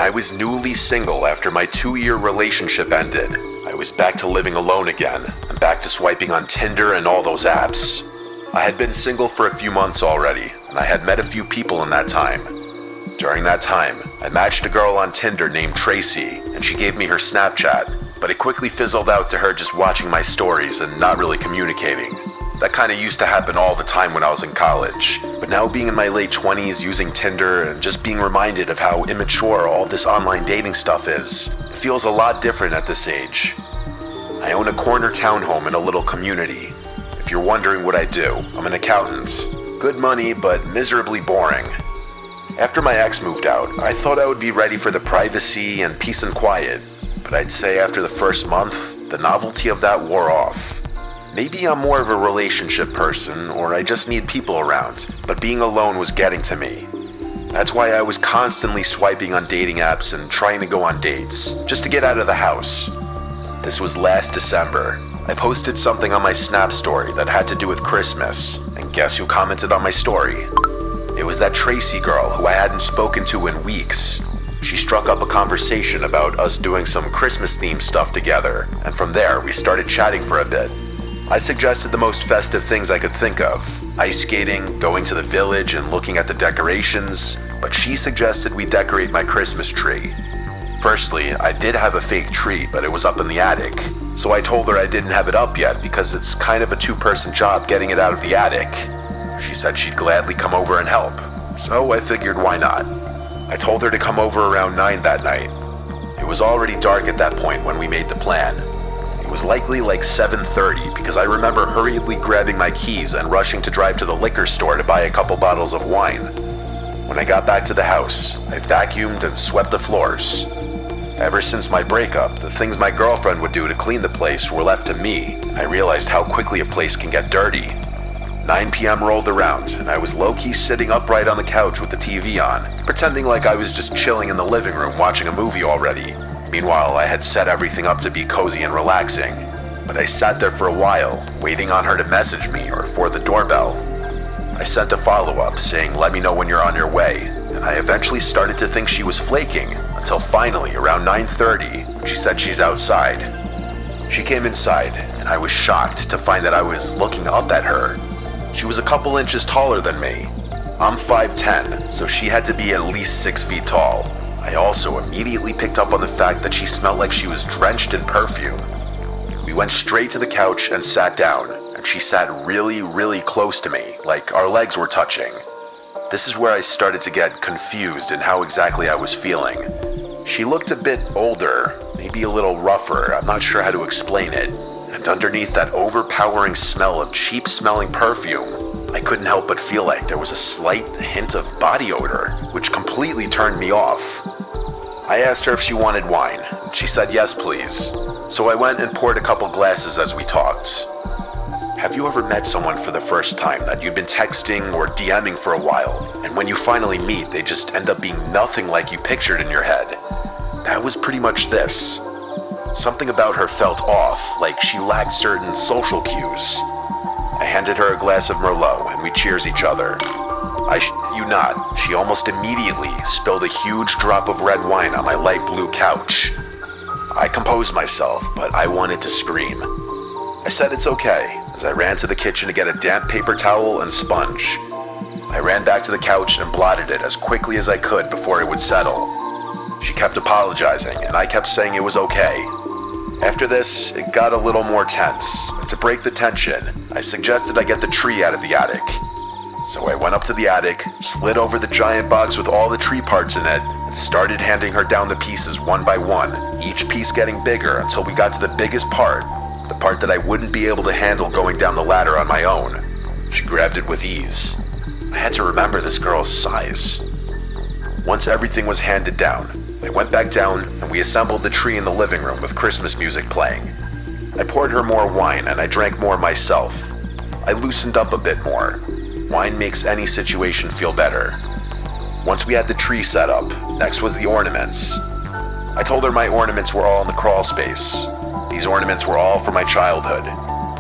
I was newly single after my 2-year relationship ended. I was back to living alone again, and back to swiping on Tinder and all those apps. I had been single for a few months already, and I had met a few people in that time. During that time, I matched a girl on Tinder named Tracy, and she gave me her Snapchat, but it quickly fizzled out to her just watching my stories and not really communicating. That kind of used to happen all the time when I was in college, but now being in my late 20s using Tinder and just being reminded of how immature all this online dating stuff is, it feels a lot different at this age. I own a corner townhome in a little community. If you're wondering what I do, I'm an accountant. Good money, but miserably boring. After my ex moved out, I thought I would be ready for the privacy and peace and quiet, but I'd say after the first month, the novelty of that wore off. Maybe I'm more of a relationship person, or I just need people around, but being alone was getting to me. That's why I was constantly swiping on dating apps and trying to go on dates, just to get out of the house. This was last December. I posted something on my Snap story that had to do with Christmas, and guess who commented on my story? It was that Tracy girl who I hadn't spoken to in weeks. She struck up a conversation about us doing some Christmas-themed stuff together, and from there we started chatting for a bit. I suggested the most festive things I could think of: ice skating, going to the village, and looking at the decorations, but she suggested we decorate my Christmas tree. Firstly, I did have a fake tree, but it was up in the attic, so I told her I didn't have it up yet because it's kind of a 2-person job getting it out of the attic. She said she'd gladly come over and help, so I figured why not. I told her to come over around 9 that night. It was already dark at that point when we made the plan. It was likely like 7:30 because I remember hurriedly grabbing my keys and rushing to drive to the liquor store to buy a couple bottles of wine. When I got back to the house, I vacuumed and swept the floors. Ever since my breakup, the things my girlfriend would do to clean the place were left to me, and I realized how quickly a place can get dirty. 9 p.m. rolled around, and I was low-key sitting upright on the couch with the TV on, pretending like I was just chilling in the living room watching a movie already. Meanwhile, I had set everything up to be cozy and relaxing, but I sat there for a while, waiting on her to message me or for the doorbell. I sent a follow-up saying, "Let me know when you're on your way," and I eventually started to think she was flaking, until finally, around 9:30, when she said she's outside. She came inside, and I was shocked to find that I was looking up at her. She was a couple inches taller than me. I'm 5'10", so she had to be at least 6 feet tall. I also immediately picked up on the fact that she smelled like she was drenched in perfume. We went straight to the couch and sat down, and she sat really close to me, like our legs were touching. This is where I started to get confused in how exactly I was feeling. She looked a bit older, maybe a little rougher, I'm not sure how to explain it. And underneath that overpowering smell of cheap-smelling perfume, I couldn't help but feel like there was a slight hint of body odor, which completely turned me off. I asked her if she wanted wine, and she said yes please. So I went and poured a couple glasses as we talked. Have you ever met someone for the first time that you'd been texting or DMing for a while, and when you finally meet, they just end up being nothing like you pictured in your head? That was pretty much this. Something about her felt off, like she lacked certain social cues. I handed her a glass of Merlot, and we cheers each other. I shit you not, she almost immediately spilled a huge drop of red wine on my light blue couch. I composed myself, but I wanted to scream. I said it's okay, as I ran to the kitchen to get a damp paper towel and sponge. I ran back to the couch and blotted it as quickly as I could before it would settle. She kept apologizing, and I kept saying it was okay. After this, it got a little more tense, and to break the tension, I suggested I get the tree out of the attic. So I went up to the attic, slid over the giant box with all the tree parts in it, and started handing her down the pieces one by one, each piece getting bigger until we got to the biggest part, the part that I wouldn't be able to handle going down the ladder on my own. She grabbed it with ease. I had to remember this girl's size. Once everything was handed down, I went back down and we assembled the tree in the living room with Christmas music playing. I poured her more wine and I drank more myself. I loosened up a bit more. Wine makes any situation feel better. Once we had the tree set up, next was the ornaments. I told her my ornaments were all in the crawl space. These ornaments were all from my childhood.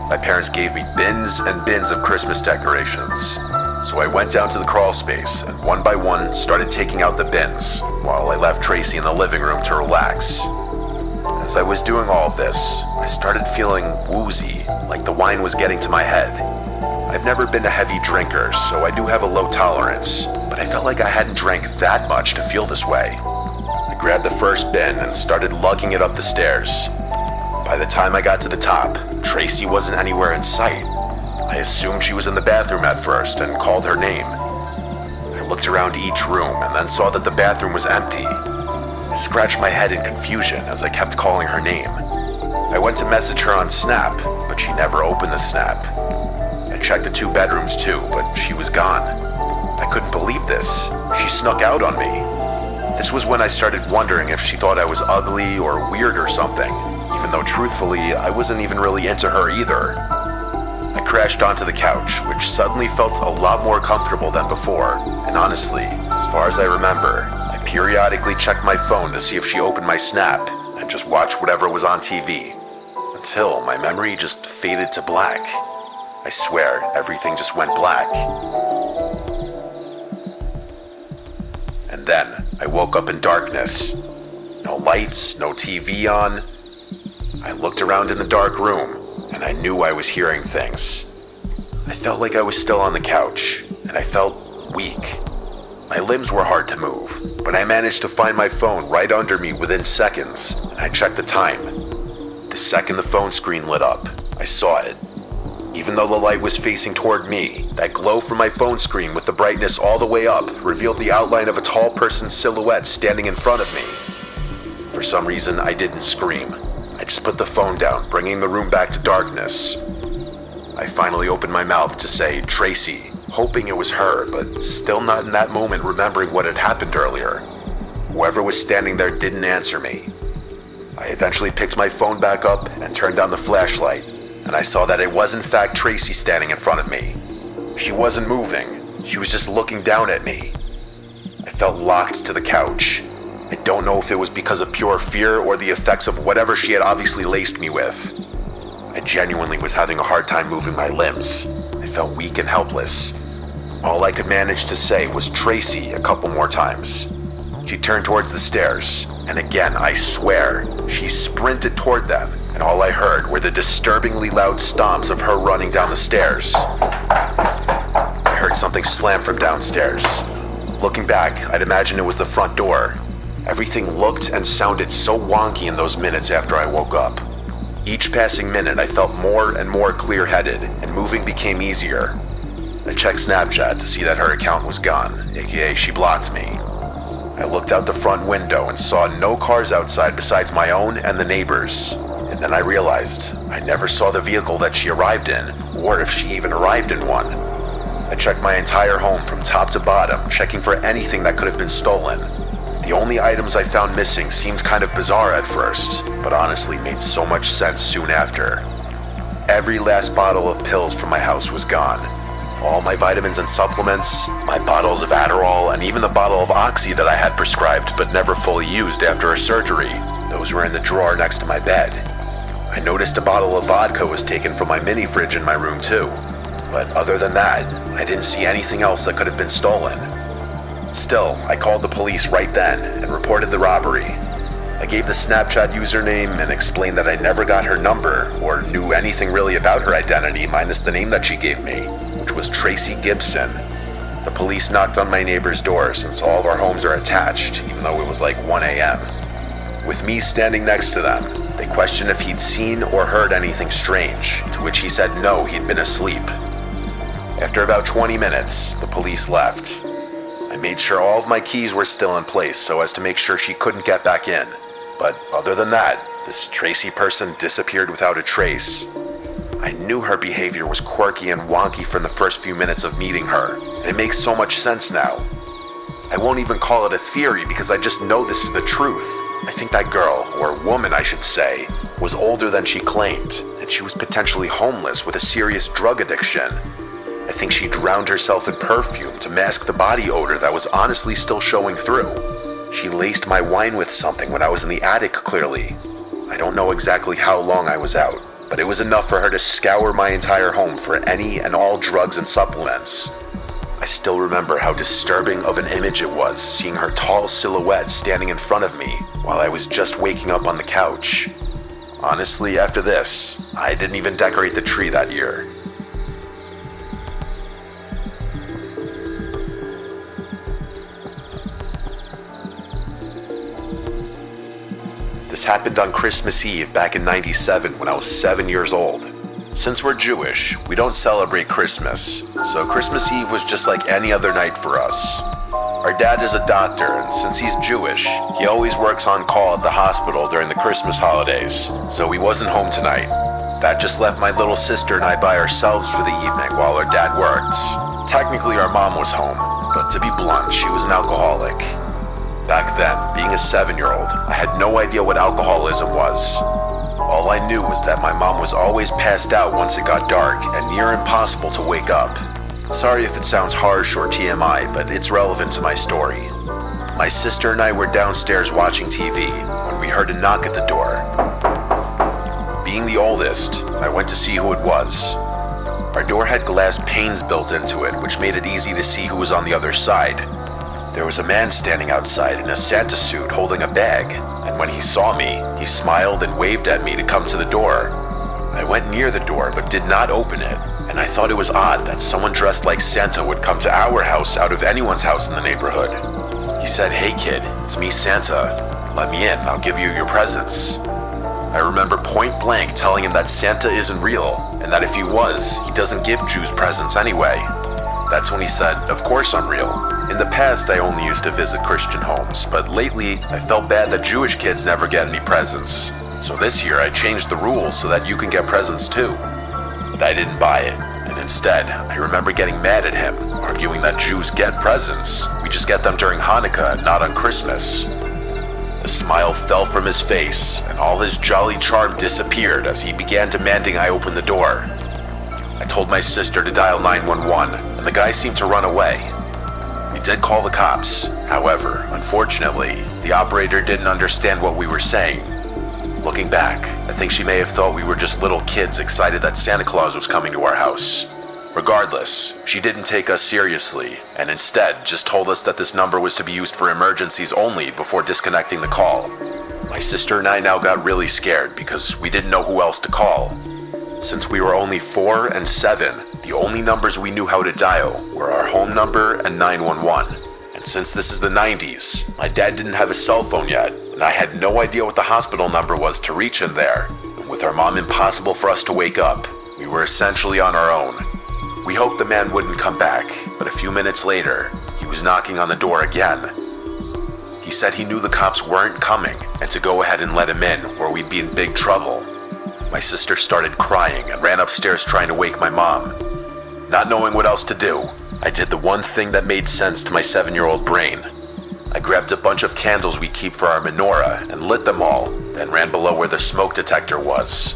My parents gave me bins and bins of Christmas decorations. So I went down to the crawl space and one by one started taking out the bins while I left Tracy in the living room to relax. As I was doing all of this, I started feeling woozy, like the wine was getting to my head. I've never been a heavy drinker, so I do have a low tolerance, but I felt like I hadn't drank that much to feel this way. I grabbed the first bin and started lugging it up the stairs. By the time I got to the top, Tracy wasn't anywhere in sight. I assumed she was in the bathroom at first and called her name. I looked around each room and then saw that the bathroom was empty. I scratched my head in confusion as I kept calling her name. I went to message her on Snap, but she never opened the Snap. I checked the 2 bedrooms too, but she was gone. I couldn't believe this. She snuck out on me. This was when I started wondering if she thought I was ugly or weird or something, even though truthfully, I wasn't even really into her either. I crashed onto the couch, which suddenly felt a lot more comfortable than before, and honestly, as far as I remember, I periodically checked my phone to see if she opened my Snap and just watched whatever was on TV, until my memory just faded to black. I swear, everything just went black. And then, I woke up in darkness. No lights, no TV on. I looked around in the dark room, and I knew I was hearing things. I felt like I was still on the couch, and I felt weak. My limbs were hard to move, but I managed to find my phone right under me within seconds, and I checked the time. The second the phone screen lit up, I saw it. Even though the light was facing toward me, that glow from my phone screen with the brightness all the way up revealed the outline of a tall person's silhouette standing in front of me. For some reason, I didn't scream. I just put the phone down, bringing the room back to darkness. I finally opened my mouth to say, "Tracy," hoping it was her, but still not in that moment remembering what had happened earlier. Whoever was standing there didn't answer me. I eventually picked my phone back up and turned on the flashlight, and I saw that it was in fact Tracy standing in front of me. She wasn't moving. She was just looking down at me. I felt locked to the couch. I don't know if it was because of pure fear or the effects of whatever she had obviously laced me with. I genuinely was having a hard time moving my limbs. I felt weak and helpless. All I could manage to say was "Tracy" a couple more times. She turned towards the stairs, and again, I swear, she sprinted toward them, and all I heard were the disturbingly loud stomps of her running down the stairs. I heard something slam from downstairs. Looking back, I'd imagine it was the front door. Everything looked and sounded so wonky in those minutes after I woke up. Each passing minute, I felt more and more clear-headed, and moving became easier. I checked Snapchat to see that her account was gone, aka she blocked me. I looked out the front window and saw no cars outside besides my own and the neighbors. And then I realized I never saw the vehicle that she arrived in, or if she even arrived in one. I checked my entire home from top to bottom, checking for anything that could have been stolen. The only items I found missing seemed kind of bizarre at first, but honestly made so much sense soon after. Every last bottle of pills from my house was gone. All my vitamins and supplements, my bottles of Adderall, and even the bottle of Oxy that I had prescribed but never fully used after a surgery, those were in the drawer next to my bed. I noticed a bottle of vodka was taken from my mini fridge in my room too, but other than that, I didn't see anything else that could have been stolen. Still, I called the police right then and reported the robbery. I gave the Snapchat username and explained that I never got her number or knew anything really about her identity minus the name that she gave me, which was Tracy Gibson. The police knocked on my neighbor's door since all of our homes are attached, even though it was like 1 a.m. With me standing next to them, they questioned if he'd seen or heard anything strange, to which he said no, he'd been asleep. After about 20 minutes, the police left. I made sure all of my keys were still in place so as to make sure she couldn't get back in. But other than that, this Tracy person disappeared without a trace. I knew her behavior was quirky and wonky from the first few minutes of meeting her, and it makes so much sense now. I won't even call it a theory because I just know this is the truth. I think that girl, or woman I should say, was older than she claimed, and she was potentially homeless with a serious drug addiction. I think she drowned herself in perfume to mask the body odor that was honestly still showing through. She laced my wine with something when I was in the attic, clearly. I don't know exactly how long I was out, but it was enough for her to scour my entire home for any and all drugs and supplements. I still remember how disturbing of an image it was seeing her tall silhouette standing in front of me while I was just waking up on the couch. Honestly, after this, I didn't even decorate the tree that year. This happened on Christmas Eve back in '97 when I was 7 years old. Since we're Jewish, we don't celebrate Christmas, so Christmas Eve was just like any other night for us. Our dad is a doctor, and since he's Jewish, he always works on call at the hospital during the Christmas holidays, so he wasn't home tonight. That just left my little sister and I by ourselves for the evening while our dad worked. Technically, our mom was home, but to be blunt, she was an alcoholic. Back then, being a 7-year-old, I had no idea what alcoholism was. All I knew was that my mom was always passed out once it got dark and near impossible to wake up. Sorry if it sounds harsh or TMI, but it's relevant to my story. My sister and I were downstairs watching TV when we heard a knock at the door. Being the oldest, I went to see who it was. Our door had glass panes built into it, which made it easy to see who was on the other side. There was a man standing outside in a Santa suit holding a bag, and when he saw me, he smiled and waved at me to come to the door. I went near the door but did not open it, and I thought it was odd that someone dressed like Santa would come to our house out of anyone's house in the neighborhood. He said, "Hey kid, it's me Santa. Let me in, I'll give you your presents." I remember point blank telling him that Santa isn't real, and that if he was, he doesn't give Jews presents anyway. That's when he said, "Of course I'm real. In the past, I only used to visit Christian homes, but lately, I felt bad that Jewish kids never get any presents. So this year, I changed the rules so that you can get presents too." But I didn't buy it, and instead, I remember getting mad at him, arguing that Jews get presents. We just get them during Hanukkah, not on Christmas. The smile fell from his face, and all his jolly charm disappeared as he began demanding I open the door. I told my sister to dial 911, and the guy seemed to run away. We did call the cops. However, unfortunately, the operator didn't understand what we were saying. Looking back, I think she may have thought we were just little kids excited that Santa Claus was coming to our house. Regardless, she didn't take us seriously, and instead just told us that this number was to be used for emergencies only before disconnecting the call. My sister and I now got really scared because we didn't know who else to call. Since we were only 4 and 7, the only numbers we knew how to dial were our home number and 911. And since this is the 90s, my dad didn't have a cell phone yet, and I had no idea what the hospital number was to reach him there. And with our mom impossible for us to wake up, we were essentially on our own. We hoped the man wouldn't come back, but a few minutes later, he was knocking on the door again. He said he knew the cops weren't coming, and to go ahead and let him in, or we'd be in big trouble. My sister started crying and ran upstairs trying to wake my mom. Not knowing what else to do, I did the one thing that made sense to my 7-year-old brain. I grabbed a bunch of candles we keep for our menorah and lit them all, then ran below where the smoke detector was.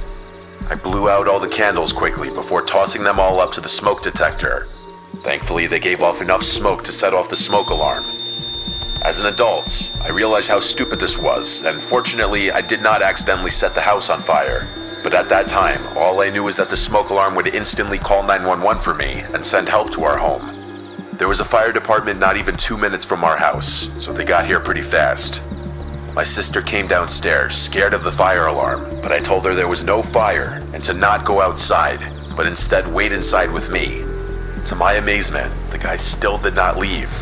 I blew out all the candles quickly before tossing them all up to the smoke detector. Thankfully, they gave off enough smoke to set off the smoke alarm. As an adult, I realized how stupid this was, and fortunately, I did not accidentally set the house on fire. But at that time, all I knew was that the smoke alarm would instantly call 911 for me and send help to our home. There was a fire department not even 2 minutes from our house, so they got here pretty fast. My sister came downstairs, scared of the fire alarm, but I told her there was no fire and to not go outside, but instead wait inside with me. To my amazement, the guy still did not leave.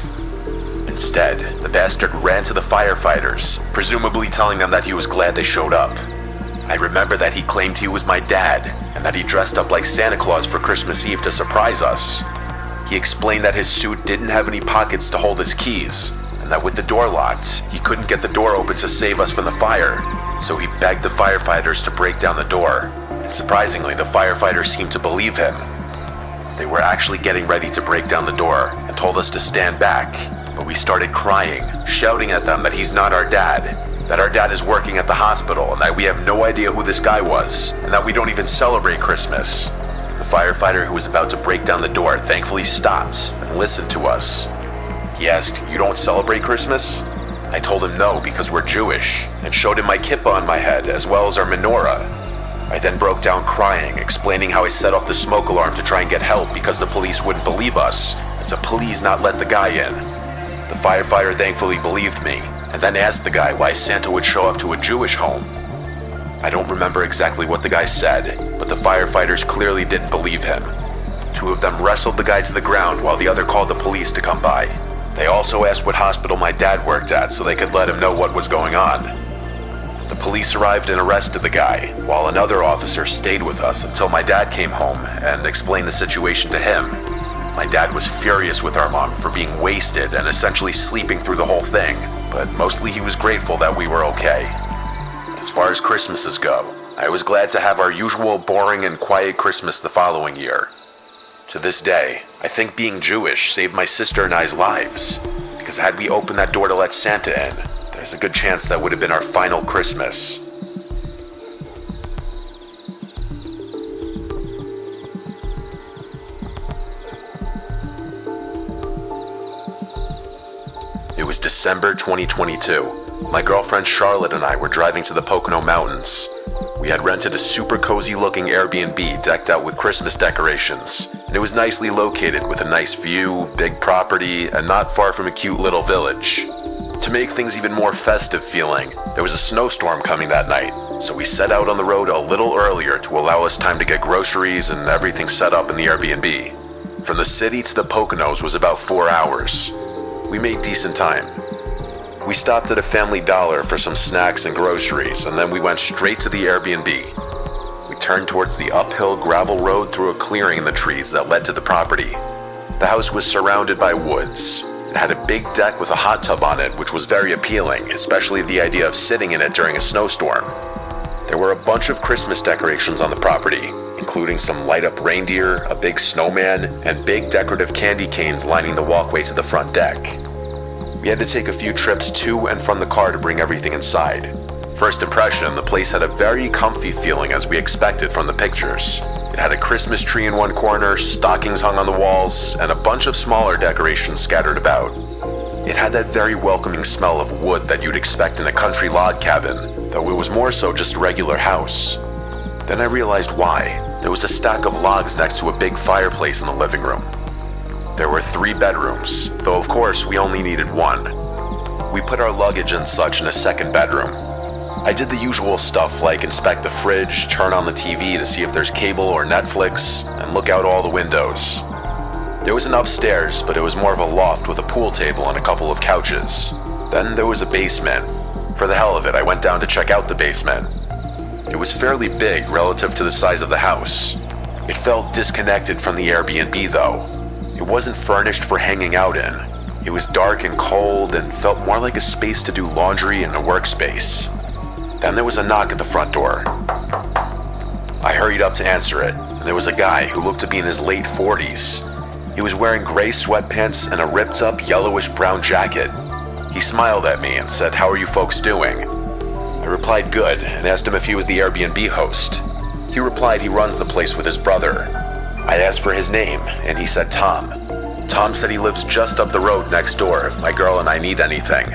Instead, the bastard ran to the firefighters, presumably telling them that he was glad they showed up. I remember that he claimed he was my dad, and that he dressed up like Santa Claus for Christmas Eve to surprise us. He explained that his suit didn't have any pockets to hold his keys, and that with the door locked, he couldn't get the door open to save us from the fire, so he begged the firefighters to break down the door, and surprisingly, the firefighters seemed to believe him. They were actually getting ready to break down the door, and told us to stand back, but we started crying, shouting at them that he's not our dad, that our dad is working at the hospital, and that we have no idea who this guy was, and that we don't even celebrate Christmas. The firefighter who was about to break down the door thankfully stopped and listened to us. He asked, "You don't celebrate Christmas?" I told him no because we're Jewish, and showed him my kippah on my head as well as our menorah. I then broke down crying, explaining how I set off the smoke alarm to try and get help because the police wouldn't believe us, to please not let the guy in. The firefighter thankfully believed me, and then asked the guy why Santa would show up to a Jewish home. I don't remember exactly what the guy said, but the firefighters clearly didn't believe him. Two of them wrestled the guy to the ground while the other called the police to come by. They also asked what hospital my dad worked at so they could let him know what was going on. The police arrived and arrested the guy, while another officer stayed with us until my dad came home and explained the situation to him. My dad was furious with our mom for being wasted and essentially sleeping through the whole thing, but mostly he was grateful that we were okay. As far as Christmases go, I was glad to have our usual boring and quiet Christmas the following year. To this day, I think being Jewish saved my sister and I's lives, because had we opened that door to let Santa in, there's a good chance that would have been our final Christmas. It was December 2022. My girlfriend Charlotte and I were driving to the Pocono Mountains. We had rented a super cozy looking Airbnb decked out with Christmas decorations, and it was nicely located with a nice view, big property, and not far from a cute little village. To make things even more festive feeling, there was a snowstorm coming that night, so we set out on the road a little earlier to allow us time to get groceries and everything set up in the Airbnb. From the city to the Poconos was about 4 hours. We made decent time. We stopped at a Family Dollar for some snacks and groceries, and then we went straight to the Airbnb. We turned towards the uphill gravel road through a clearing in the trees that led to the property. The house was surrounded by woods. It had a big deck with a hot tub on it, which was very appealing, especially the idea of sitting in it during a snowstorm. There were a bunch of Christmas decorations on the property, including some light-up reindeer, a big snowman, and big decorative candy canes lining the walkway to the front deck. We had to take a few trips to and from the car to bring everything inside. First impression, the place had a very comfy feeling as we expected from the pictures. It had a Christmas tree in one corner, stockings hung on the walls, and a bunch of smaller decorations scattered about. It had that very welcoming smell of wood that you'd expect in a country log cabin, though it was more so just a regular house. Then I realized why. There was a stack of logs next to a big fireplace in the living room. There were 3 bedrooms, though of course we only needed 1. We put our luggage and such in a second bedroom. I did the usual stuff like inspect the fridge, turn on the TV to see if there's cable or Netflix, and look out all the windows. There was an upstairs, but it was more of a loft with a pool table and a couple of couches. Then there was a basement. For the hell of it, I went down to check out the basement. It was fairly big relative to the size of the house. It felt disconnected from the Airbnb though. It wasn't furnished for hanging out in. It was dark and cold and felt more like a space to do laundry and a workspace. Then there was a knock at the front door. I hurried up to answer it, and there was a guy who looked to be in his late 40s. He was wearing gray sweatpants and a ripped up yellowish-brown jacket. He smiled at me and said, "How are you folks doing?" I replied good and asked him if he was the Airbnb host. He replied he runs the place with his brother. I asked for his name, and he said Tom. Tom said he lives just up the road next door if my girl and I need anything.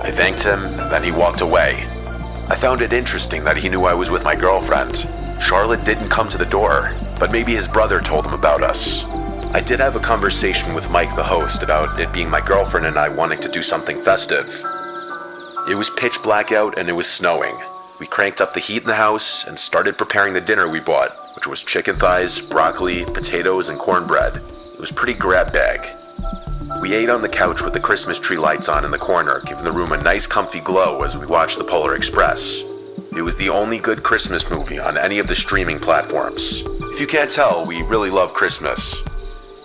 I thanked him, and then he walked away. I found it interesting that he knew I was with my girlfriend. Charlotte didn't come to the door, but maybe his brother told him about us. I did have a conversation with Mike, the host, about it being my girlfriend and I wanting to do something festive. It was pitch black out and it was snowing. We cranked up the heat in the house and started preparing the dinner we bought, which was chicken thighs, broccoli, potatoes, and cornbread. It was pretty grab bag. We ate on the couch with the Christmas tree lights on in the corner, giving the room a nice comfy glow as we watched the Polar Express. It was the only good Christmas movie on any of the streaming platforms. If you can't tell, we really love Christmas.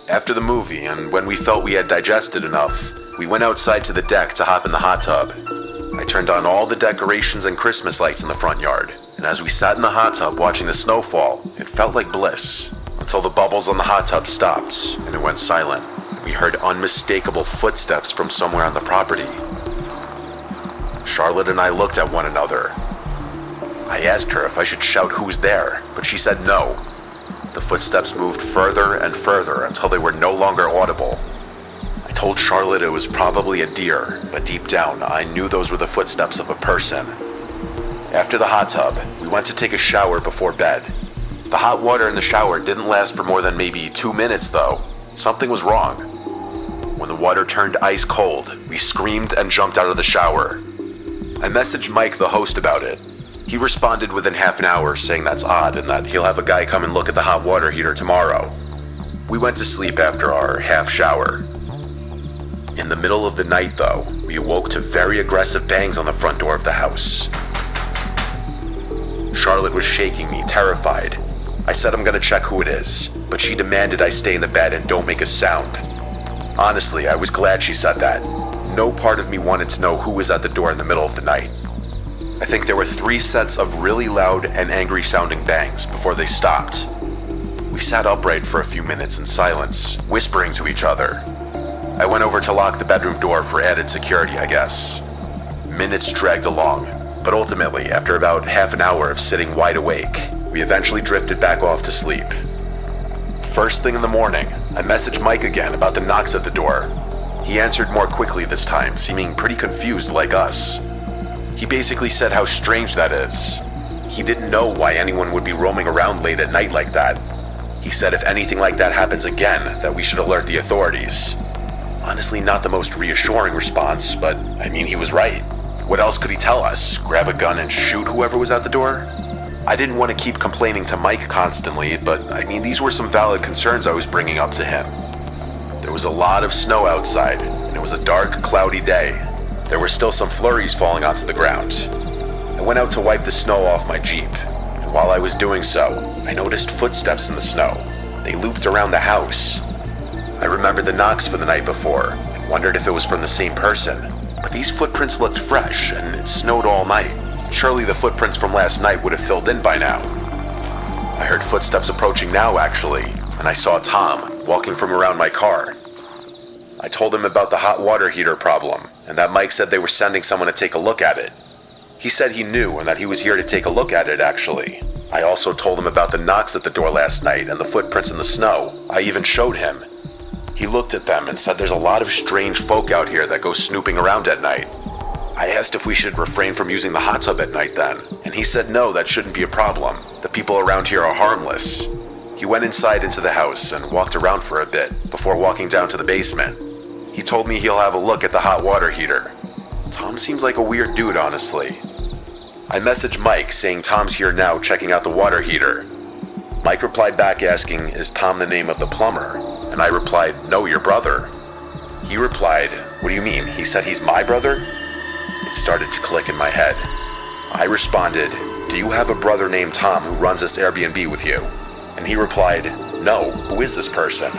After the movie, and when we felt we had digested enough, we went outside to the deck to hop in the hot tub. I turned on all the decorations and Christmas lights in the front yard, and as we sat in the hot tub watching the snowfall, it felt like bliss, until the bubbles on the hot tub stopped, and it went silent. We heard unmistakable footsteps from somewhere on the property. Charlotte and I looked at one another. I asked her if I should shout who's there, but she said no. The footsteps moved further and further until they were no longer audible. I told Charlotte it was probably a deer, but deep down I knew those were the footsteps of a person. After the hot tub, we went to take a shower before bed. The hot water in the shower didn't last for more than maybe 2 minutes though. Something was wrong. When the water turned ice cold, we screamed and jumped out of the shower. I messaged Mike, the host, about it. He responded within half an hour saying that's odd and that he'll have a guy come and look at the hot water heater tomorrow. We went to sleep after our half shower. In the middle of the night, though, we awoke to very aggressive bangs on the front door of the house. Charlotte was shaking me, terrified. I said I'm gonna check who it is, but she demanded I stay in the bed and don't make a sound. Honestly, I was glad she said that. No part of me wanted to know who was at the door in the middle of the night. I think there were 3 sets of really loud and angry sounding bangs before they stopped. We sat upright for a few minutes in silence, whispering to each other. I went over to lock the bedroom door for added security, I guess. Minutes dragged along, but ultimately, after about half an hour of sitting wide awake, we eventually drifted back off to sleep. First thing in the morning, I messaged Mike again about the knocks at the door. He answered more quickly this time, seeming pretty confused like us. He basically said how strange that is. He didn't know why anyone would be roaming around late at night like that. He said if anything like that happens again, that we should alert the authorities. Honestly, not the most reassuring response, but I mean, he was right. What else could he tell us? Grab a gun and shoot whoever was at the door? I didn't want to keep complaining to Mike constantly, but I mean, these were some valid concerns I was bringing up to him. There was a lot of snow outside, and it was a dark, cloudy day. There were still some flurries falling onto the ground. I went out to wipe the snow off my Jeep, and while I was doing so, I noticed footsteps in the snow. They looped around the house. I remembered the knocks from the night before, and wondered if it was from the same person, but these footprints looked fresh, and it snowed all night. Surely the footprints from last night would have filled in by now. I heard footsteps approaching now, actually, and I saw Tom walking from around my car. I told him about the hot water heater problem, and that Mike said they were sending someone to take a look at it. He said he knew and that he was here to take a look at it, actually. I also told him about the knocks at the door last night and the footprints in the snow. I even showed him. He looked at them and said there's a lot of strange folk out here that go snooping around at night. I asked if we should refrain from using the hot tub at night then, and he said no, that shouldn't be a problem. The people around here are harmless. He went inside into the house and walked around for a bit before walking down to the basement. He told me he'll have a look at the hot water heater. Tom seems like a weird dude, honestly. I messaged Mike saying Tom's here now checking out the water heater. Mike replied back asking, is Tom the name of the plumber? And I replied, no, your brother. He replied, what do you mean? He said he's my brother? It started to click in my head. I responded, do you have a brother named Tom who runs this Airbnb with you? And he replied, no, who is this person?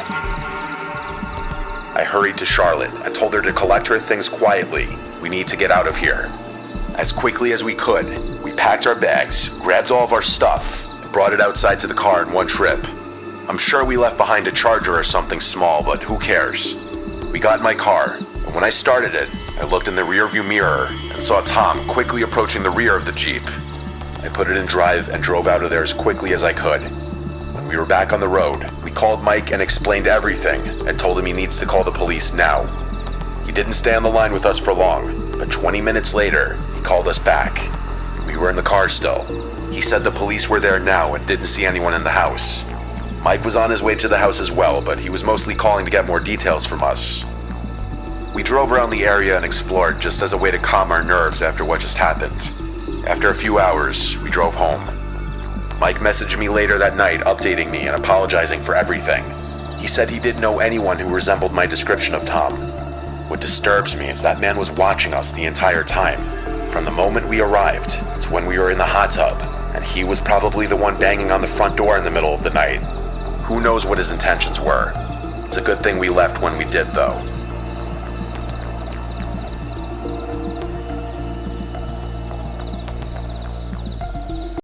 I hurried to Charlotte. I told her to collect her things quietly. We need to get out of here. As quickly as we could, we packed our bags, grabbed all of our stuff, and brought it outside to the car in one trip. I'm sure we left behind a charger or something small, but who cares? We got in my car, and when I started it, I looked in the rearview mirror and saw Tom quickly approaching the rear of the Jeep. I put it in drive and drove out of there as quickly as I could. When we were back on the road, we called Mike and explained everything and told him he needs to call the police now. He didn't stay on the line with us for long, but 20 minutes later, he called us back. We were in the car still. He said the police were there now and didn't see anyone in the house. Mike was on his way to the house as well, but he was mostly calling to get more details from us. We drove around the area and explored just as a way to calm our nerves after what just happened. After a few hours, we drove home. Mike messaged me later that night updating me and apologizing for everything. He said he didn't know anyone who resembled my description of Tom. What disturbs me is that man was watching us the entire time, from the moment we arrived to when we were in the hot tub, and he was probably the one banging on the front door in the middle of the night. Who knows what his intentions were? It's a good thing we left when we did, though.